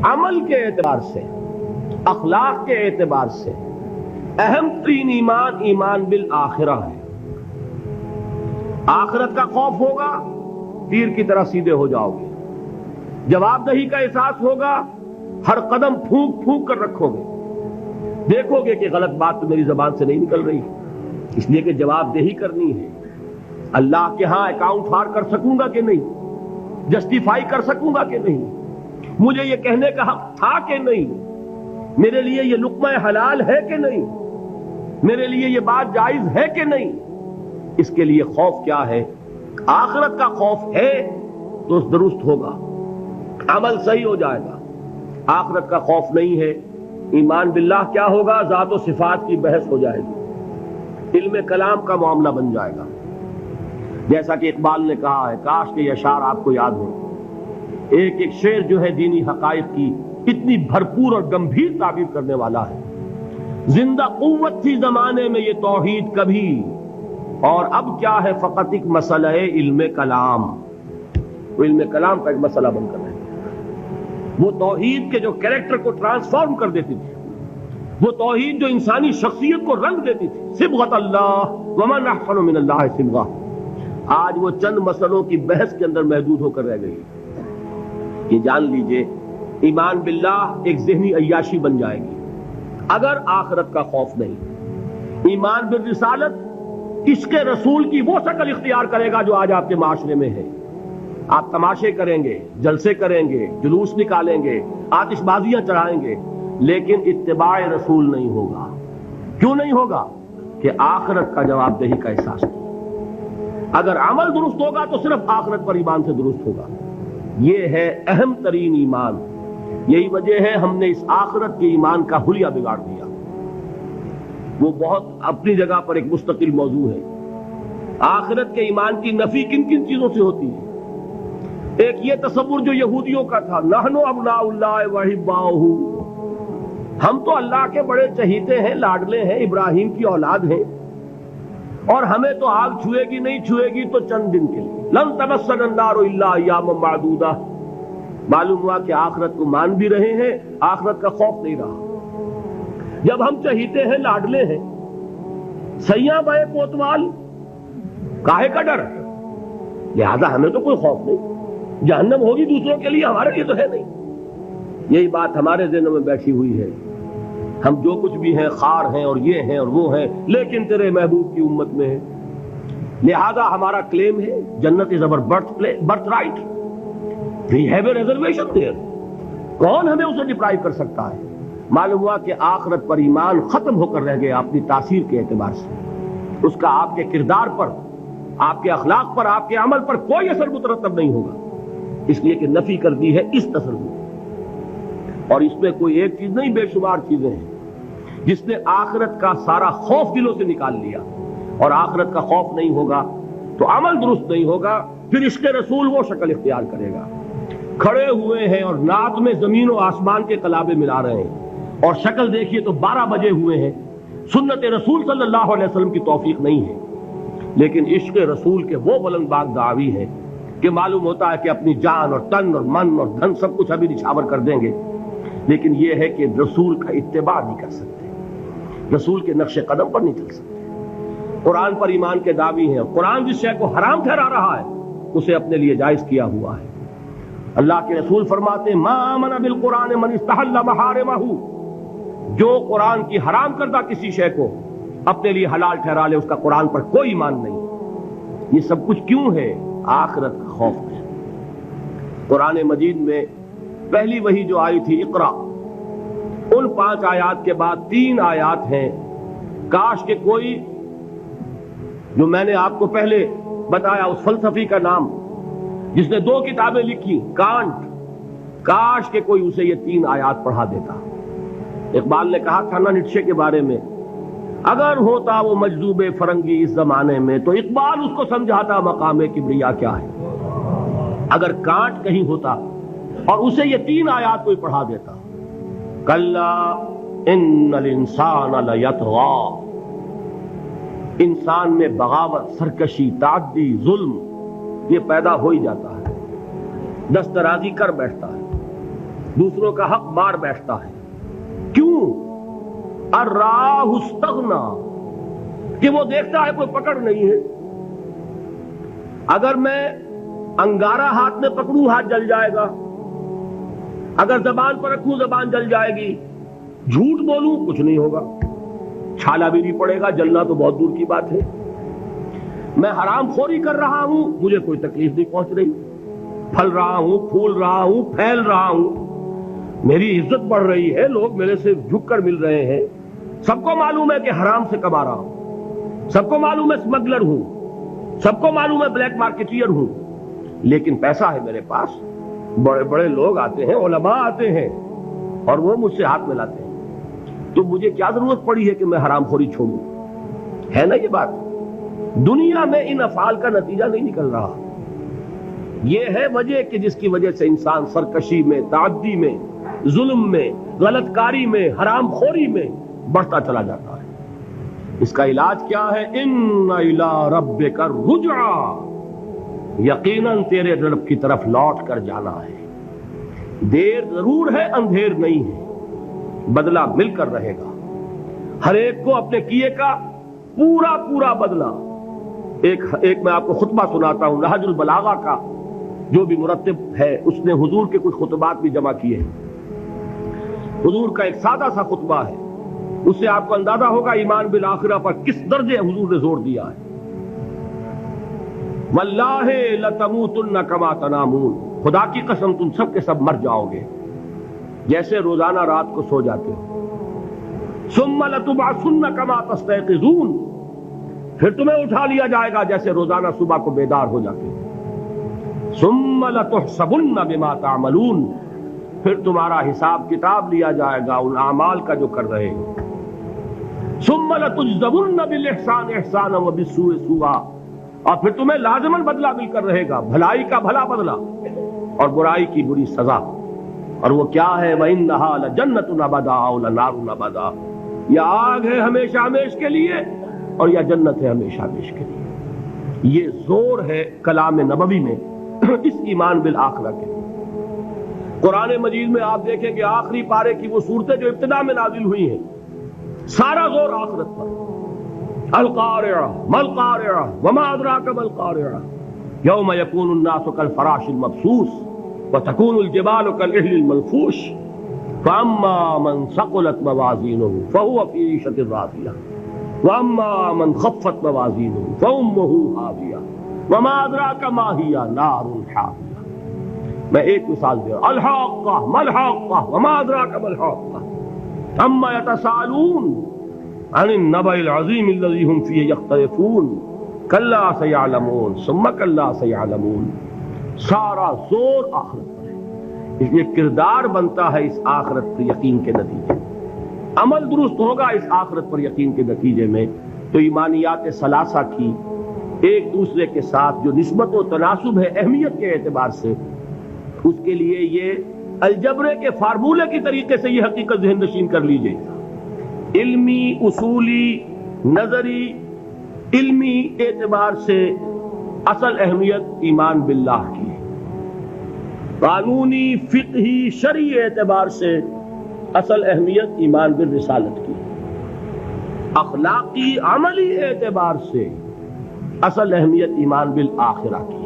عمل کے اعتبار سے، اخلاق کے اعتبار سے اہم ترین ایمان ایمان بالآخرہ ہے۔ آخرت کا خوف ہوگا، تیر کی طرح سیدھے ہو جاؤ گے۔ جواب دہی کا احساس ہوگا، ہر قدم پھونک پھونک کر رکھو گے۔ دیکھو گے کہ غلط بات تو میری زبان سے نہیں نکل رہی، اس لیے کہ جواب دہی کرنی ہے۔ اللہ کے ہاں اکاؤنٹ فار کر سکوں گا کہ نہیں، جسٹیفائی کر سکوں گا کہ نہیں، مجھے یہ کہنے کا حق تھا کہ نہیں، میرے لیے یہ لقمہ حلال ہے کہ نہیں، میرے لیے یہ بات جائز ہے کہ نہیں۔ اس کے لیے خوف کیا ہے؟ آخرت کا خوف ہے تو درست ہوگا، عمل صحیح ہو جائے گا۔ آخرت کا خوف نہیں ہے، ایمان باللہ کیا ہوگا؟ ذات و صفات کی بحث ہو جائے گی، علم کلام کا معاملہ بن جائے گا۔ جیسا کہ اقبال نے کہا ہے، کاش کہ یہ اشعار آپ کو یاد ہو، ایک ایک شعر جو ہے دینی حقائق کی اتنی بھرپور اور گمبھیر تعبیر کرنے والا ہے۔ زندہ قوت تھی زمانے میں یہ توحید کبھی، اور اب کیا ہے فقط ایک مسئلہ علم کلام۔ وہ علم کلام کا ایک مسئلہ بن کر رہے ہیں۔ وہ توحید کے جو کریکٹر کو ٹرانسفارم کر دیتی تھی، وہ توحید جو انسانی شخصیت کو رنگ دیتی تھی، صبغۃ اللہ ومن احسن من اللہ صبغہ، آج وہ چند مسئلوں کی بحث کے اندر محدود ہو کر رہ گئی۔ یہ جان لیجئے ایمان باللہ ایک ذہنی عیاشی بن جائے گی اگر آخرت کا خوف نہیں۔ ایمان بالرسالت عشق رسول کی وہ شکل اختیار کرے گا جو آج آپ کے معاشرے میں ہے۔ آپ تماشے کریں گے، جلسے کریں گے، جلوس نکالیں گے، آتش بازیاں چڑھائیں گے، لیکن اتباع رسول نہیں ہوگا۔ کیوں نہیں ہوگا؟ کہ آخرت کا جواب دہی کا احساس نہیں۔ اگر عمل درست ہوگا تو صرف آخرت پر ایمان سے درست ہوگا۔ یہ ہے اہم ترین ایمان۔ یہی وجہ ہے ہم نے اس آخرت کے ایمان کا حلیہ بگاڑ دیا۔ وہ بہت اپنی جگہ پر ایک مستقل موضوع ہے۔ آخرت کے ایمان کی نفی کن کن چیزوں سے ہوتی ہے؟ ایک یہ تصور جو یہودیوں کا تھا، نحن ابناء اللہ وحباؤہ، ہم تو اللہ کے بڑے چہیتے ہیں، لاڈلے ہیں، ابراہیم کی اولاد ہیں، اور ہمیں تو آگ چھوئے گی نہیں، چھوئے گی تو چند دن کے لیے، لن تمسنا النار الا ایاما معدودہ۔ معلوم ہوا کہ آخرت کو مان بھی رہے ہیں، آخرت کا خوف نہیں رہا۔ جب ہم چہیتے ہیں، لاڈلے ہیں، سیاں بے کوتوال، کاہے کا ڈر؟ لہذا ہمیں تو کوئی خوف نہیں، جہنم ہوگی دوسروں کے لیے، ہمارے لیے تو ہے نہیں۔ یہی بات ہمارے ذہنوں میں بیٹھی ہوئی ہے۔ ہم جو کچھ بھی ہیں، خار ہیں اور یہ ہیں اور وہ ہیں، لیکن تیرے محبوب کی امت میں ہے، لہذا ہمارا کلیم ہے جنت is our birthright, we have a reservation there. کون ہمیں اسے ڈپرائیو کر سکتا ہے؟ معلوم ہوا کہ آخرت پر ایمان ختم ہو کر رہ گیا اپنی تاثیر کے اعتبار سے۔ اس کا آپ کے کردار پر، آپ کے اخلاق پر، آپ کے عمل پر کوئی اثر مترتب نہیں ہوگا، اس لیے کہ نفی کر دی ہے اس تصور۔ اور اس میں کوئی ایک چیز نہیں، بے شمار چیزیں ہیں جس نے آخرت کا سارا خوف دلوں سے نکال لیا۔ اور آخرت کا خوف نہیں ہوگا تو عمل درست نہیں ہوگا، پھر عشق رسول وہ شکل اختیار کرے گا۔ کھڑے ہوئے ہیں اور نعت میں زمین و آسمان کے قلابے ملا رہے ہیں، اور شکل دیکھیے تو 12 بجے ہوئے ہیں۔ سنت رسول صلی اللہ علیہ وسلم کی توفیق نہیں ہے، لیکن عشق رسول کے وہ بلند باغ دعوی ہیں کہ معلوم ہوتا ہے کہ اپنی جان اور تن اور من اور دھن سب کچھ ابھی نچھاور کر دیں گے، لیکن یہ ہے کہ رسول کا اتباع نہیں کر سکتے، رسول کے نقش قدم پر نہیں چل سکتے۔ قرآن پر ایمان کے دعوی ہیں، قرآن جس شے کو حرام ٹھہرا رہا ہے اسے اپنے لیے جائز کیا ہوا ہے۔ اللہ کے رسول فرماتے ہیں، ما آمن بالقرآن من استحل محارمہ، جو قرآن کی حرام کردہ کسی شے کو اپنے لیے حلال ٹھہرا لے، اس کا قرآن پر کوئی ایمان نہیں۔ یہ سب کچھ کیوں ہے؟ آخرت کا خوف ہے۔ قرآن مجید میں پہلی وحی جو آئی تھی اقرا، ان 5 آیات کے بعد 3 آیات ہیں، کاش کہ کوئی، جو میں نے آپ کو پہلے بتایا اس فلسفی کا نام جس نے 2 کتابیں لکھی، کانٹ، کاش کہ کوئی اسے یہ 3 آیات پڑھا دیتا۔ اقبال نے کہا تھا نا نیٹشے کے بارے میں، اگر ہوتا وہ مجذوب فرنگی اس زمانے میں تو اقبال اس کو سمجھاتا مقام کبریا کیا ہے۔ اگر کانٹ کہیں ہوتا اور اسے یہ 3 آیات کوئی پڑھا دیتا، کلا ان الانسان لیطغی، انسان میں بغاوت، سرکشی، تعدی، ظلم یہ پیدا ہو ہی جاتا ہے، دست درازی کر بیٹھتا ہے۔ دوسروں کا حق مار بیٹھتا ہے. کیوں؟ الراہ استغنا، کہ وہ دیکھتا ہے کوئی پکڑ نہیں ہے. اگر میں انگارہ ہاتھ میں پکڑوں ہاتھ جل جائے گا، اگر زبان پر رکھوں زبان جل جائے گی، جھوٹ بولوں کچھ نہیں ہوگا، چھالا بھی نہیں پڑے گا، جلنا تو بہت دور کی بات ہے. میں حرام خوری کر رہا ہوں، مجھے کوئی تکلیف نہیں پہنچ رہی، پھل رہا ہوں، پھول رہا ہوں، پھیل رہا ہوں، میری عزت بڑھ رہی ہے، لوگ میرے سے جھک کر مل رہے ہیں. سب کو معلوم ہے کہ حرام سے کما رہا ہوں، سب کو معلوم ہے اسمگلر ہوں، سب کو معلوم ہے بلیک مارکیٹئر ہوں، لیکن پیسہ ہے میرے پاس، بڑے بڑے لوگ آتے ہیں، علماء آتے ہیں اور وہ مجھ سے ہاتھ ملاتے ہیں، تو مجھے کیا ضرورت پڑی ہے کہ میں حرام خوری چھوڑوں؟ ہے نا یہ بات؟ دنیا میں ان افعال کا نتیجہ نہیں نکل رہا. یہ ہے وجہ کہ جس کی وجہ سے انسان سرکشی میں، تعدی میں، ظلم میں، غلط کاری میں، حرام خوری میں بڑھتا چلا جاتا ہے. اس کا علاج کیا ہے؟ ان الی ربک الرجعا، یقیناً تیرے رب کی طرف لوٹ کر جانا ہے. دیر ضرور ہے، اندھیر نہیں ہے، بدلہ مل کر رہے گا. ہر ایک کو اپنے کیے کا پورا پورا بدلہ. ایک میں آپ کو خطبہ سناتا ہوں نہج البلاغہ کا، جو بھی مرتب ہے اس نے حضور کے کچھ خطبات بھی جمع کیے ہیں. حضور کا ایک سادہ سا خطبہ ہے، اس سے آپ کو اندازہ ہوگا ایمان بالآخرہ پر کس درجے حضور نے زور دیا ہے. واللہ لتموتن کما تنامون، خدا کی قسم تم سب کے سب مر جاؤ گے جیسے روزانہ رات کو سو جاتے ہو. ثم لتبعثن کما تستيقظون، پھر تمہیں اٹھا لیا جائے گا جیسے روزانہ صبح کو بیدار ہو جاتے ہو. ثم لتحسبن بما تعملون، پھر تمہارا حساب کتاب لیا جائے گا ان اعمال کا جو کر رہے ہیں. ثم لتجزون بالاحسان احسانا وبالسوء سوءا، اور پھر تمہیں لازماً بدلہ مل کر رہے گا، بھلائی کا بھلا بدلہ اور برائی کی بری سزا. اور وہ کیا ہے؟ وَإِنَّهَا لَجَنَّةٌ أَبَدًا أَوْ لَنَارٌ أَبَدًا، یا آگ ہے ہمیشہ ہمیش کے لیے اور یا جنت ہے ہمیشہ ہمیش کے لیے. یہ زور ہے کلام نبوی میں اس ایمان بالآخرہ کے لیے. قرآن مجید میں آپ دیکھیں کہ آخری پارے کی وہ صورتیں جو ابتدا میں نازل ہوئی ہیں، سارا زور آخرت پر. القارعہ ما القارعہ وما ادراک ما القارعہ یوم یکون الناس کالفراش المبثوث وتکون الجبال کالعہن المنفوش فاما من ثقلت موازینہ فہو فی عیشۃ راضیہ واما من خفت موازینہ فامہ ہاویہ وما ادراک ما ہی نار حامیہ. میں ایک مثال دے رہا ہوں. الحاقہ ما الحاقہ وما ادراک ما الحاقہ اما یتساءلون عن النبأ العظیم الذی هم فیہ یختلفون کلا سیعلمون ثم کلا سیعلمون. سارا زور آخرت پر ہے، اس لیے کردار بنتا ہے اس آخرت پر یقین کے نتیجے، عمل درست ہوگا اس آخرت پر یقین کے نتیجے میں. تو ایمانیات ثلاثہ کی ایک دوسرے کے ساتھ جو نسبت و تناسب ہے اہمیت کے اعتبار سے، اس کے لیے یہ الجبرے کے فارمولے کی طریقے سے یہ حقیقت ذہن نشین کر لیجئے. علمی، اصولی، نظری، علمی اعتبار سے اصل اہمیت ایمان باللہ کی ہے. قانونی، فقہی، شرعی اعتبار سے اصل اہمیت ایمان بالرسالت کی. اخلاقی، عملی اعتبار سے اصل اہمیت ایمان بالآخرہ کی.